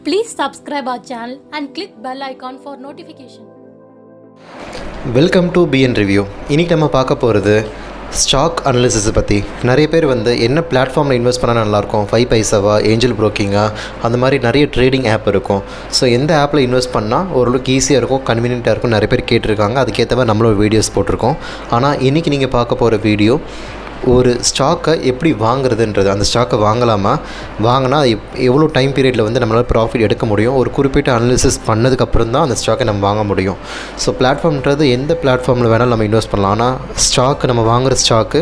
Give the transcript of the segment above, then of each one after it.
Please subscribe our channel and click bell icon for notification. Welcome to PN review. இன்றைக்கி நம்ம பார்க்க போகிறது stock அனாலிசிஸை பற்றி. நிறைய பேர் என்ன பிளாட்ஃபார்மில் இன்வெஸ்ட் பண்ணால் நல்லாயிருக்கும், பைசாவா, ஏஞ்சல் ப்ரோக்கிங்கா, அந்த மாதிரி நிறைய ட்ரேடிங் ஆப் இருக்கும். ஸோ எந்த ஆப்பில் இன்வெஸ்ட் பண்ணால் ஓரளவுக்கு ஈஸியாக இருக்கும், கன்வீனியண்ட்டாக இருக்கும், நிறைய பேர் கேட்டிருக்காங்க. அதுக்கேற்ற மாதிரி நம்மளும் வீடியோஸ் போட்டிருக்கோம். ஆனால் இன்றைக்கி நீங்கள் பார்க்க போகிற வீடியோ ஒரு ஸ்டாக்கை எப்படி வாங்குறதுன்றது. அந்த ஸ்டாக்கை வாங்கினா எவ்வளோ டைம் பீரியடில் நம்மளால் ப்ராஃபிட் எடுக்க முடியும், ஒரு குறிப்பிட்ட அனாலிசிஸ் பண்ணதுக்கப்புறம் தான் அந்த ஸ்டாக்கை நம்ம வாங்க முடியும். ஸோ பிளாட்ஃபார்ம்ன்றது எந்த பிளாட்ஃபார்மில் வேணாலும் நம்ம இன்வெஸ்ட் பண்ணலாம். ஆனால் ஸ்டாக்கு நம்ம வாங்குகிற ஸ்டாக்கு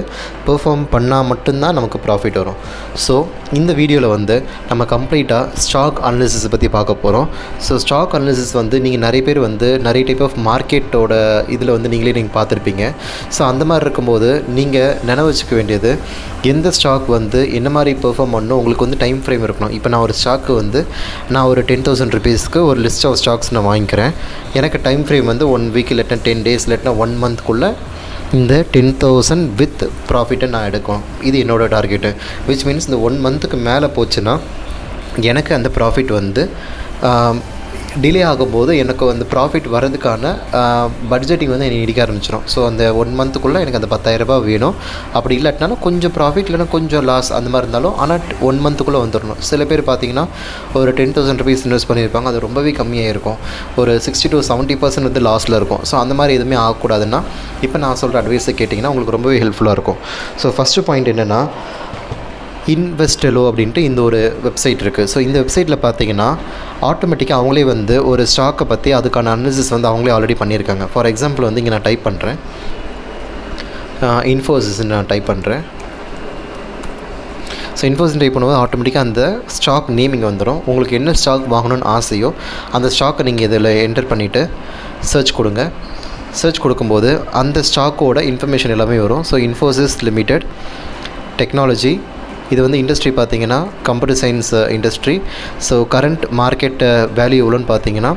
பெர்ஃபார்ம் பண்ணால் மட்டும்தான் நமக்கு ப்ராஃபிட் வரும். ஸோ இந்த வீடியோவில் நம்ம கம்ப்ளீட்டாக ஸ்டாக் அனாலிசிஸை பற்றி பார்க்க போகிறோம். ஸோ ஸ்டாக் அனாலிசிஸ் நீங்கள் நிறைய பேர் நிறைய டைப் ஆஃப் மார்க்கெட்டோட இதில் நீங்கள் பார்த்துருப்பீங்க. ஸோ அந்த மாதிரி இருக்கும்போது நீங்கள் நினைவு வேண்டியது, எந்த ஸ்டாக் என்ன மாதிரி பெர்ஃபார்ம் பண்ணணும், உங்களுக்கு டைம் ஃப்ரேம் இருக்கணும். இப்போ நான் ஒரு ஸ்டாக்கு நான் ஒரு 10,000 rupeesக்கு ஒரு லிஸ்ட் ஆஃப் ஸ்டாக்ஸ் நான் வாங்கிக்கிறேன். எனக்கு டைம் ஃப்ரேம் 1 வீக் இல்லாட்டினா 10 days இல்லாட்டினா 1 monthக்குள்ளே இந்த 10,000 வித் ப்ராஃபிட்டை நான் எடுக்கும். இது என்னோடய டார்கெட்டு. விச் மீன்ஸ் இந்த 1 monthக்கு மேலே போச்சுன்னா எனக்கு அந்த ப்ராஃபிட் டிலே ஆகும்போது எனக்கு ப்ராஃபிட் வரதுக்கான பட்ஜெட்டிங் என்னை இடிக்க ஆரம்பிச்சிடும். ஸோ அந்த 1 monthக்குள்ளே எனக்கு அந்த 10,000 ரூபாய் வேணும். அப்படி இல்லாட்டினாலும் கொஞ்சம் ப்ராஃபிட் இல்லைனா கொஞ்சம் லாஸ் அந்த மாதிரி இருந்தாலும், ஆனால் 1 monthக்குள்ளே வந்துடணும். சில பேர் பார்த்திங்கன்னா ஒரு 10,000 rupees இன்வெஸ்ட் பண்ணியிருப்பாங்க, அது ரொம்பவே கம்மியாக இருக்கும், ஒரு 60 to 70% லாஸில் இருக்கும். ஸோ அந்த மாதிரி எதுவுமே ஆகக்கூடாதுன்னா இப்போ நான் சொல்கிற அட்வைஸை கேட்டிங்கன்னா உங்களுக்கு ரொம்பவே ஹெல்ப்ஃபுல்லாக இருக்கும். ஸோ ஃபஸ்ட்டு பாயிண்ட் என்னென்னா, இன்வெஸ்டெலோ அப்படின்ட்டு இந்த ஒரு வெப்சைட் இருக்குது. ஸோ இந்த வெப்சைட்டில் பார்த்தீங்கன்னா ஆட்டோமேட்டிக்காக அவங்களே ஒரு ஸ்டாக்கை பற்றி அதுக்கான அனாலிசிஸ் அவங்களே ஆல்ரெடி பண்ணியிருக்காங்க. ஃபார் எக்ஸாம்பிள் இங்கே நான் டைப் பண்ணுறேன், இன்ஃபோசிஸ் நான் டைப் பண்ணுறேன். ஸோ இன்ஃபோசிஸ் டைப் பண்ணும்போது ஆட்டோமேட்டிக்காக அந்த ஸ்டாக் நேம் இங்கே வந்துடும். உங்களுக்கு என்ன ஸ்டாக் வாங்கணும்னு ஆசையோ அந்த ஸ்டாக்கை நீங்கள் இதில் என்டர் பண்ணிவிட்டு சர்ச் கொடுங்க. சர்ச் கொடுக்கும்போது அந்த ஸ்டாக்கோட இன்ஃபர்மேஷன் எல்லாமே வரும். ஸோ இன்ஃபோசிஸ் லிமிடெட் டெக்னாலஜி, இது இண்டஸ்ட்ரி பார்த்தீங்கன்னா computer science industry. So current market value எவ்வளோன்னு பார்த்தீங்கன்னா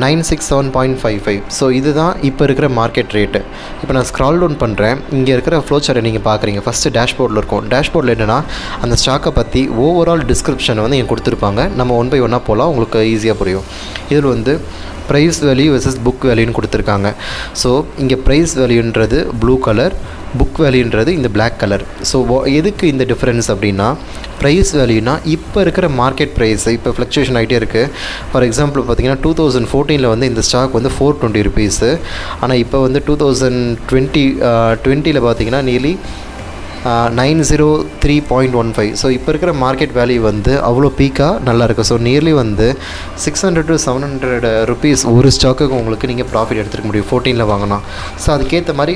967.55. ஸோ இதுதான் இப்போ இருக்கிற மார்க்கெட் ரேட்டு. இப்போ நான் ஸ்க்ரால் டவுன் பண்ணுறேன். இங்கே இருக்கிற ஃப்ளோ சார்ட்டை நீங்கள் பார்க்குறீங்க. ஃபஸ்ட்டு டேஷ்போர்டில் இருக்கும். டேஷ்போர்டில் என்னென்னா அந்த ஸ்டாக்கை பற்றி ஓவரால் டிஸ்கிரிப்ஷனை இங்கே கொடுத்துருப்பாங்க. நம்ம 1 by 1 போகலாம், உங்களுக்கு ஈஸியாக புரியும். இதில் ப்ரைஸ் வேல்யூ வெர்சஸ் புக் வேல்யூன்னு கொடுத்துருக்காங்க. ஸோ இங்கே ப்ரைஸ் வேல்யூன்றது ப்ளூ கலர், புக் வேல்யூன்றது இந்த பிளாக் கலர். ஸோ எதுக்கு இந்த டிஃப்ரென்ஸ் அப்படின்னா, ப்ரைஸ் வேல்யூனா இப்போ இருக்கிற மார்க்கெட் ப்ரைஸ் இப்போ ஃப்ளக்சுவேஷன் ஆகிட்டே இருக்குது. ஃபார் எக்ஸாம்பிள் பார்த்தீங்கன்னா 2014 இந்த ஸ்டாக் 420 rupees. ஆனால் இப்போ 2020 பார்த்தீங்கன்னா நியர்லி 903.15. ஸோ இப்போ இருக்கிற மார்க்கெட் வேல்யூ அவ்வளோ பீக்காக நல்லாயிருக்கு. ஸோ நியர்லி 600 to 700 rupees ஒரு ஸ்டாக்குக்கு உங்களுக்கு நீங்கள் ப்ராஃபிட் எடுத்துக்க முடியும் 14 வாங்கினா. ஸோ அதுக்கேற்ற மாதிரி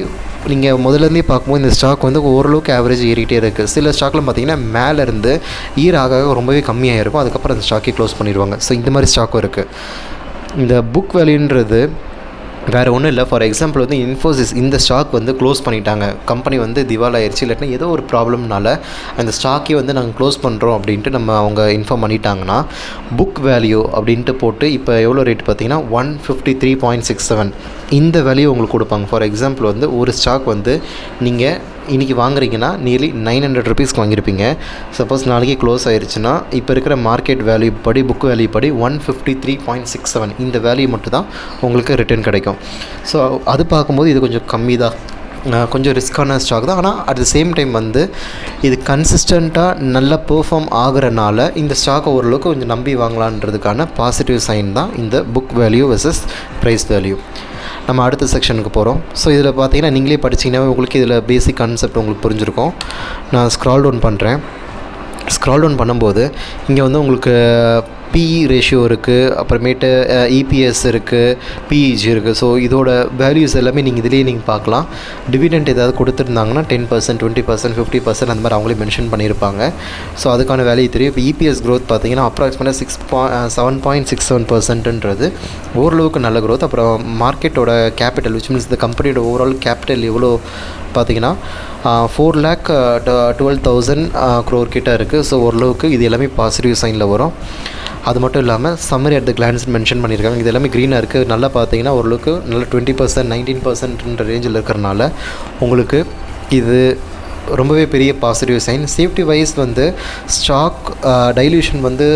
நீங்கள் முதலேருந்தே பார்க்கும்போது இந்த ஸ்டாக் ஓரளவுக்கு ஆவரேஜ் ஏறிக்கிட்டே இருக்குது. சில ஸ்டாக்கில் பார்த்தீங்கன்னா மேலேருந்து ஆக ரொம்பவே கம்மியாக இருக்கும், அதுக்கப்புறம் அந்த ஸ்டாக்கே க்ளோஸ் பண்ணிடுவாங்க. ஸோ இந்த மாதிரி ஸ்டாக்கும் இருக்குது. இந்த புக் வேல்யூன்றது வேறு ஒன்றும் இல்லை. ஃபார் எக்ஸாம்பிள் இன்ஃபோசிஸ் இந்த ஸ்டாக் க்ளோஸ் பண்ணிட்டாங்க, கம்பெனி திவால் ஆயிடுச்சு, இல்லாட்டினா ஏதோ ஒரு ப்ராப்ளம்னால அந்த ஸ்டாக்கே நாங்கள் க்ளோஸ் பண்ணுறோம் அப்படின்ட்டு அவங்க இன்ஃபார்ம் பண்ணிட்டாங்கன்னா புக் வேல்யூ அப்படின்ட்டு போட்டு இப்போ எவ்வளோ ரேட் பார்த்தீங்கன்னா 153.67 இந்த வேல்யூ உங்களுக்கு கொடுப்பாங்க. ஃபார் எக்ஸாம்பிள் ஒரு ஸ்டாக் நீங்கள் இன்றைக்கி வாங்குறீங்கன்னா நியர்லி 900 rupeesக்கு வாங்கியிருப்பீங்க. சப்போஸ் நாளைக்கே க்ளோஸ் ஆயிடுச்சுன்னா இப்போ இருக்கிற மார்க்கெட் வேல்யூ படி புக் வேல்யூ படி 153.67 இந்த வேல்யூ மட்டும் தான் உங்களுக்கு ரிட்டர்ன் கிடைக்கும். ஸோ அது பார்க்கும்போது இது கொஞ்சம் கம்மி தான், கொஞ்சம் ரிஸ்க்கான ஸ்டாக் தான். ஆனால் அட் த சேம் டைம் இது கன்சிஸ்டண்ட்டாக நல்லா பெர்ஃபார்ம் ஆகிறனால இந்த ஸ்டாக்கை ஓரளவுக்கு கொஞ்சம் நம்பி வாங்கலான்றதுக்கான பாசிட்டிவ் சைன் தான் இந்த book value versus price value. நம்ம அடுத்த செக்ஷனுக்கு போகிறோம். ஸோ இதில் பார்த்தீங்கன்னா நீங்களே படிச்சிங்கன்னா உங்களுக்கு இதில் பேசிக் கான்செப்ட் உங்களுக்கு புரிஞ்சிருக்கும். நான் ஸ்க்ரால் டவுன் பண்ணுறேன். ஸ்க்ரால் டவுன் பண்ணும்போது இங்கே உங்களுக்கு பிஇ ரேஷியோ இருக்குது, அப்புறமேட்டு இபிஎஸ் இருக்குது, பிஇஜி இருக்குது. ஸோ இதோட வேல்யூஸ் எல்லாமே நீங்கள் இதிலேயே நீங்கள் பார்க்கலாம். டிவிடெண்ட் ஏதாவது கொடுத்துருந்தாங்கன்னா 10%, 20%, 50% அந்த மாதிரி அவங்களே மென்ஷன் பண்ணியிருப்பாங்க. ஸோ அதுக்கான வேல்யூ தெரியும். இப்போ இபிஎஸ் க்ரோத் பார்த்தீங்கன்னா அப்ராக்சிமேட்டாக 7.67%ன்றது ஓரளவுக்கு நல்ல க்ரோத். அப்புறம் மார்க்கெட்டோட கேபிட்டல் விச் மீன்ஸ் இந்த கம்பெனியோட ஓவரால் கேபிட்டல் எவ்வளோ பார்த்தீங்கன்னா 4,12,000 crore கிட்ட இருக்குது. ஸோ ஓரளவுக்கு இது எல்லாமே பாசிட்டிவ் சைனில் வரும். அது மட்டும் இல்லாமல் summary at the glance mention பண்ணியிருக்காங்க. இது எல்லாமே க்ரீனாக இருக்குது. நல்லா பார்த்தீங்கன்னா ஓரளவுக்கு நல்லா 20%, 19% ரேஞ்சில் இருக்கிறனால உங்களுக்கு இது ரொம்பவே பெரிய பாசிட்டிவ் சைன். சேஃப்டி வைஸ் வந்து ஸ்டாக் டைல்யூஷன் வந்து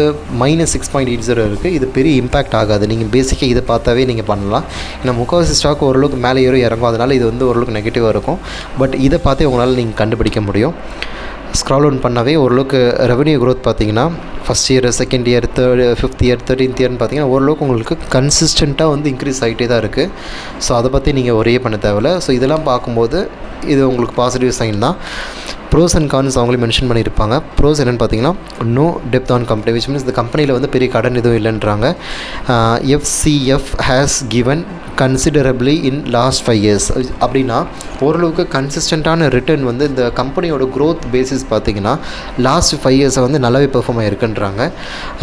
-6.80 இருக்குது. இது பெரிய இம்பேக்ட் ஆகாது. நீங்கள் பேசிக்காக இதை பார்த்தாவே நீங்கள் பண்ணலாம். ஏன்னா முக்கால்வாசி ஸ்டாக் ஓரளவுக்கு மேலே ஏறும் இறங்கும், அதனால் இது வந்து ஓரளவுக்கு நெகட்டிவாக இருக்கும். பட் இதை பார்த்தே உங்களால் நீங்கள் கண்டுபிடிக்க முடியும். ஸ்க்ரால் டவுன் பண்ணாவே ஓரளவுக்கு ரெவன்யூ க்ரோத் பார்த்தீங்கன்னா first year, second year, third, fifth year, 13th இயர்னு பார்த்தீங்கன்னா ஓரளவுக்கு உங்களுக்கு கன்சிஸ்டண்ட்டாக வந்து இன்க்ரீஸ் ஆகிட்டே தான் இருக்குது. ஸோ அதை பற்றி நீங்கள் ஒரே பண்ண தேவையில்ல. ஸோ இதெல்லாம் பார்க்கும்போது இது உங்களுக்கு பாசிட்டிவ் சைன் தான். ப்ரோஸ் அண்ட் கான்ஸ் அவங்களே மென்ஷன் பண்ணியிருப்பாங்க. ப்ரோஸ் என்னென்னு பார்த்தீங்கன்னா நோ டெப்த் ஆன் கம்பெனி, விச் மீன்ஸ் இந்த கம்பெனியில் வந்து பெரிய கடன் எதுவும் இல்லைன்றாங்க. FCF has given considerably in last 5 years. அப்படின்னா ஓரளவுக்கு கன்சிஸ்டண்ட்டான ரிட்டர்ன் வந்து இந்த கம்பெனியோட க்ரோத் பேசிஸ் பார்த்திங்கன்னா லாஸ்ட் 5 years வந்து நல்லாவே பெர்ஃபார்ம் ஆகிருக்குன்றாங்க.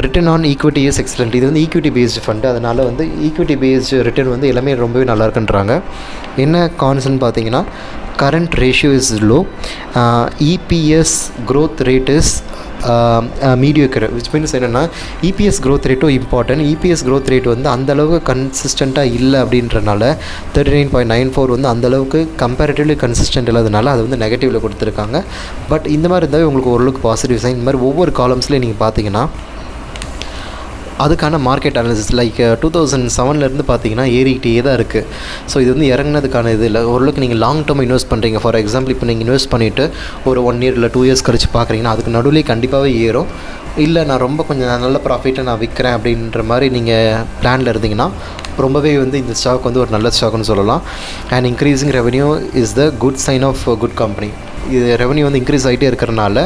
Return on equity is excellent. இது வந்து ஈக்விட்டி பேஸ்டு ஃபண்டு, அதனால் வந்து ஈக்விட்டி பேஸ்டு ரிட்டர்ன் வந்து எல்லாமே ரொம்பவே நல்லா இருக்குன்றாங்க. என்ன கான்ஸ்ன்னு பார்த்தீங்கன்னா current ratio is low, EPS growth rate is mediocre, which means என்னென்னா EPS growth rate important. EPS growth rate வந்து அந்தளவுக்கு கன்சிஸ்டண்ட்டாக இல்லை அப்படின்றனால 39.94 வந்து அந்தளவுக்கு கம்பேரிட்டிவ்லி கன்சிஸ்டன்ட் இல்லாதனால அது வந்து நெகட்டிவில் கொடுத்துருக்காங்க. பட் இந்த மாதிரி இருந்தாவே உங்களுக்கு ஓரளவுக்கு பாசிட்டிவ் சைன். இந்த மாதிரி ஒவ்வொரு காலம்ஸ்லேயும் நீங்கள் பார்த்தீங்கன்னா அதுக்கான மார்க்கெட் அனாலிசிஸ் லைக் 2007 பார்த்தீங்கன்னா ஏறிக்கிட்டே தான் இருக்குது. ஸோ இது வந்து இறங்கினதுக்கான இது இல்லை. ஓரளவுக்கு நீங்கள் லாங் டேர்ம் இன்வெஸ்ட் பண்ணுறீங்க. ஃபார் எக்ஸாம்பிள் இப்போ நீங்கள் இன்வெஸ்ட் பண்ணிவிட்டு ஒரு 1 year இல்லை 2 years கழிச்சு பார்க்குறீங்கன்னா அதுக்கு நடுவில் கண்டிப்பாகவே ஏறும். இல்லை நான் ரொம்ப கொஞ்சம் நல்ல ப்ராஃபிட்டை நான் விற்கிறேன் அப்படின்ற மாதிரி நீங்கள் பிளானில் இருந்தீங்கன்னா ரொம்பவே வந்து இந்த ஸ்டாக் வந்து ஒரு நல்ல ஸ்டாக்னு சொல்லலாம். And increasing revenue is the good sign of good company. இது ரெவன்யூ வந்து இன்க்ரீஸ் ஆகிட்டே இருக்கிறனால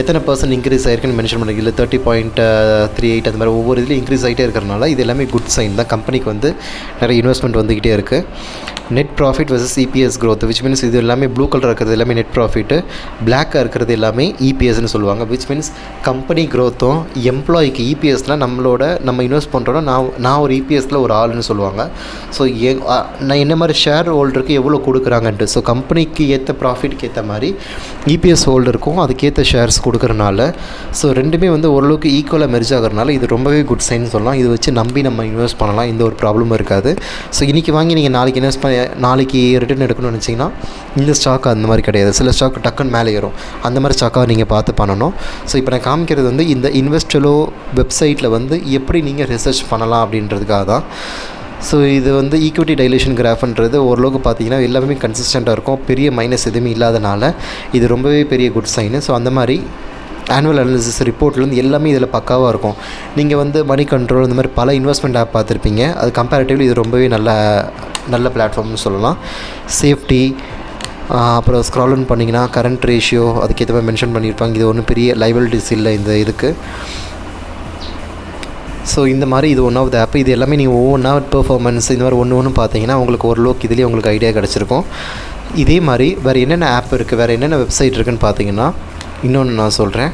எத்தனை % இன்க்ரீஸ் ஆகிருக்குன்னு மென்ஷன் பண்ணிருக்கு. இல்லை 30.38 அந்த மாதிரி ஒவ்வொரு இதுலேயும் இன்க்ரீஸ் ஆகிட்டே இருக்கிறனால இது எல்லாமே குட் சைன் தான். கம்பெனிக்கு வந்து நிறைய இன்வெஸ்ட்மெண்ட் வந்துக்கிட்டே இருக்குது. Net profit versus EPS growth, which means இது எல்லாமே ப்ளூ கலர் இருக்கிறது எல்லாமே நெட் ப்ராஃபிட்டு, பிளாக்காக இருக்கிறது எல்லாமே EPSன்னு சொல்லுவாங்க. which means கம்பெனி க்ரோத்தும் எம்ப்ளாய்க்கு EPSனால் நம்ம இன்வெஸ்ட் பண்ணுறோன்னா நான் ஒரு EPSல ஒரு ஆளுன்னு சொல்லுவாங்க. ஸோ நான் என்ன மாதிரி ஷேர் ஹோல்டருக்கு எவ்வளோ கொடுக்குறாங்கன்ட்டு, ஸோ கம்பெனிக்கு ஏற்ற ப்ராஃபிட்க்கு ஏற்ற மாதிரி EPS ஹோல்டருக்கும் அதுக்கேற்ற ஷேர்ஸ் கொடுக்குறனால ஸோ ரெண்டுமே வந்து ஓரளவுக்கு ஈக்குவலாக மெர்ஜ் ஆகிறனால இது ரொம்பவே குட் சைன் சொல்லலாம். இது வச்சு நம்பி நம்ம இன்வெஸ்ட் பண்ணலாம், எந்த ஒரு ப்ராப்ளமும் இருக்காது. ஸோ இன்றைக்கி வாங்கி நீங்கள் நாளைக்கு இன்வெஸ்ட் பண்ணி நாளைக்கு ரிட்டர்ன் எடுக்கணும்னு நினச்சிங்கன்னா இந்த ஸ்டாக் அந்த மாதிரி கிடையாது. சில ஸ்டாக் டக்குன்னு மேலே ஏறும், அந்த மாதிரி ஸ்டாக்காக நீங்கள் பார்த்து பண்ணணும். ஸோ இப்போ நான் காமிக்கிறது வந்து இந்த இன்வெஸ்டலோ வெப்சைட்டில் வந்து எப்படி நீங்கள் ரிசர்ச் பண்ணலாம் அப்படின்றதுக்காக தான். ஸோ இது வந்து ஈக்விட்டி டைலேஷன் கிராஃப்ன்றது ஓரளவுக்கு பார்த்தீங்கன்னா எல்லாமே கன்சிஸ்டண்ட்டாக இருக்கும், பெரிய மைனஸ் எதுவுமே இல்லாதனால இது ரொம்பவே பெரிய குட் சைனு. ஸோ அந்த மாதிரி ஆனுவல் அனாலிசிஸ் ரிப்போர்ட்லேருந்து எல்லாமே இதில் பக்காவாக இருக்கும். நீங்கள் வந்து மணி கண்ட்ரோல் இந்த மாதிரி பல இன்வெஸ்ட்மெண்ட் ஆப் பார்த்துருப்பீங்க. அது கம்பேரிட்டிவ்லி இது ரொம்பவே நல்ல பிளாட்ஃபார்ம்னு சொல்லலாம். சேஃப்டி அப்புறம் ஸ்க்ரால் டவுன் பண்ணிங்கன்னா கரண்ட் ரேஷியோ அதுக்கேற்ற மாதிரி மென்ஷன் பண்ணியிருப்பாங்க. இது ஒன்றும் பெரிய லைபிலிட்டிஸ் இல்லை இந்த இதுக்கு. ஸோ இந்த மாதிரி இது ஒன் ஆஃப் த ஆப். இது எல்லாமே நீங்கள் ஒவ்வொன்றா பெர்ஃபார்மன்ஸ் இந்த மாதிரி ஒன்று பார்த்தீங்கன்னா உங்களுக்கு ஓரளவுக்கு இதுலேயே உங்களுக்கு ஐடியா கிடச்சிருக்கும். இதே மாதிரி வேறு என்னென்ன ஆப் இருக்குது, வேறு என்னென்ன வெப்சைட் இருக்குதுன்னு பார்த்தீங்கன்னா இன்னொன்று நான் சொல்கிறேன்.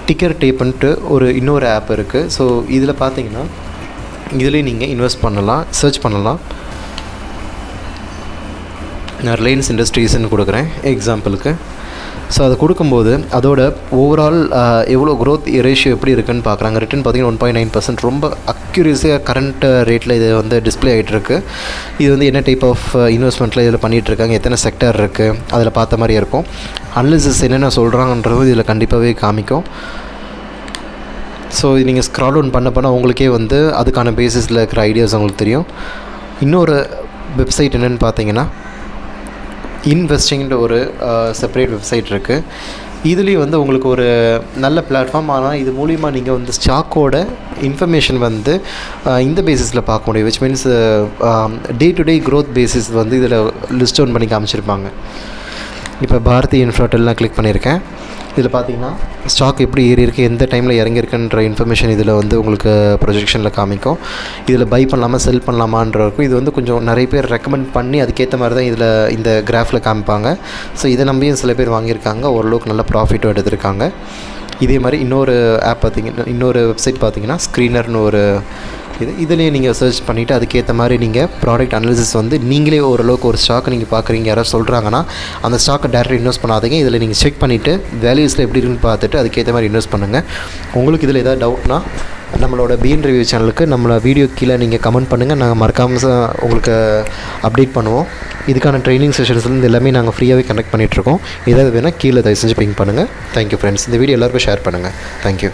டிக்கர் டேப்புன்ட்டு இன்னொரு ஆப் இருக்குது. ஸோ இதில் பார்த்தீங்கன்னா இதிலே நீங்கள் இன்வெஸ்ட் பண்ணலாம், சர்ச் பண்ணலாம். நான் ரிலையன்ஸ் இண்டஸ்ட்ரீஸ்ன்னு கொடுக்குறேன் எக்ஸாம்பிளுக்கு. ஸோ அதை கொடுக்கும்போது அதோட ஓவரால் எவ்வளோ க்ரோத் ரேஷியோ எப்படி இருக்குதுன்னு பார்க்குறாங்க. ரிட்டர்ன் பார்த்திங்கன்னா 1.9% ரொம்ப அக்யூரேஸியாக கரண்ட் ரேட்டில் இது வந்து டிஸ்பிளே ஆகிட்டுருக்கு. இது வந்து என்ன டைப் ஆஃப் இன்வெஸ்ட்மெண்ட்டில் இதில் பண்ணிகிட்ருக்காங்க, எத்தனை செக்டர் இருக்குது அதில் பார்த்த மாதிரி இருக்கும். அனாலிசிஸ் என்னென்ன சொல்கிறாங்கன்றது இதில் கண்டிப்பாகவே காமிக்கும். ஸோ இது நீங்கள் ஸ்க்ரால் டவுன் பண்ண உங்களுக்கே வந்து அதுக்கான பேசிஸில் இருக்கிற ஐடியாஸ் உங்களுக்கு தெரியும். இன்னொரு வெப்சைட் என்னென்னு பார்த்தீங்கன்னா இன்வெஸ்டிங்கிற ஒரு செப்பரேட் வெப்சைட் இருக்குது. இதுலேயும் வந்து உங்களுக்கு ஒரு நல்ல பிளாட்ஃபார்ம். ஆனால் இது மூலிமா நீங்கள் வந்து ஸ்டாக்கோட இன்ஃபர்மேஷன் வந்து இந்த பேசிஸில் பார்க்க முடியும். Which means day to day growth basis வந்து இதில் லிஸ்ட் டவுன் பண்ணி காமிச்சிருப்பாங்க. இப்போ பாரதி இன்ஃப்ராடெல் நான் கிளிக் பண்ணியிருக்கேன். இதில் பார்த்தீங்கன்னா ஸ்டாக் எப்படி ஏறி இருக்குது, எந்த டைமில் இறங்கியிருக்குன்ற இன்ஃபர்மேஷன் இதில் வந்து உங்களுக்கு ப்ரொஜெக்ஷனில் காமிக்கும். இதில் பை பண்ணலாமா செல் பண்ணலாமான்ற இருக்கும். இது வந்து கொஞ்சம் நிறைய பேர் ரெக்கமெண்ட் பண்ணி அதுக்கேற்ற மாதிரி தான் இதில் இந்த கிராஃபில் காமிப்பாங்க. ஸோ இதை நம்பியும் சில பேர் வாங்கியிருக்காங்க, ஓரளவுக்கு நல்ல ப்ராஃபிட்டும் எடுத்திருக்காங்க. இதே மாதிரி இன்னொரு ஆப் பார்த்திங்கன்னா இன்னொரு வெப்சைட் பார்த்திங்கன்னா ஸ்க்ரீனர்னு ஒரு இதுலேயே நீங்கள் சர்ச் பண்ணிவிட்டு அதுக்கேற்ற மாதிரி நீங்கள் ப்ராடக்ட் அனாலிசிஸ் வந்து நீங்களே ஓரளவுக்கு ஒரு ஸ்டாக்கை நீங்கள் பார்க்குறீங்க, யாராவது சொல்கிறாங்கன்னா அந்த ஸ்டாக்கை டேரெக்டாக இன்வெஸ்ட் பண்ணாதீங்க. இதில் நீங்கள் செக் பண்ணிவிட்டு வேல்யூஸில் எப்படி இருக்குன்னு பார்த்துட்டு அதுக்கேற்ற மாதிரி இன்வெஸ்ட் பண்ணுங்கள். உங்களுக்கு இதில் ஏதாவது டவுட்னா நம்மளோட பிஎன் ரிவ்யூ சேனலுக்கு நம்மளோட வீடியோ கீழே நீங்கள் கமெண்ட் பண்ணுங்கள். நாங்கள் மறக்காமல் உங்களுக்கு அப்டேட் பண்ணுவோம். இதுக்கான ட்ரைனிங் செஷன்ஸ்லேருந்து எல்லாமே நாங்கள் ஃப்ரீயாகவே கனெக்ட் பண்ணிகிட்ருக்கோம். ஏதாவது வேணால் கீழே தயவு செஞ்சு பிங் பண்ணுங்கள். Thank you friends. இந்த வீடியோ எல்லாருக்கும் ஷேர் பண்ணுங்கள். தேங்க்யூ.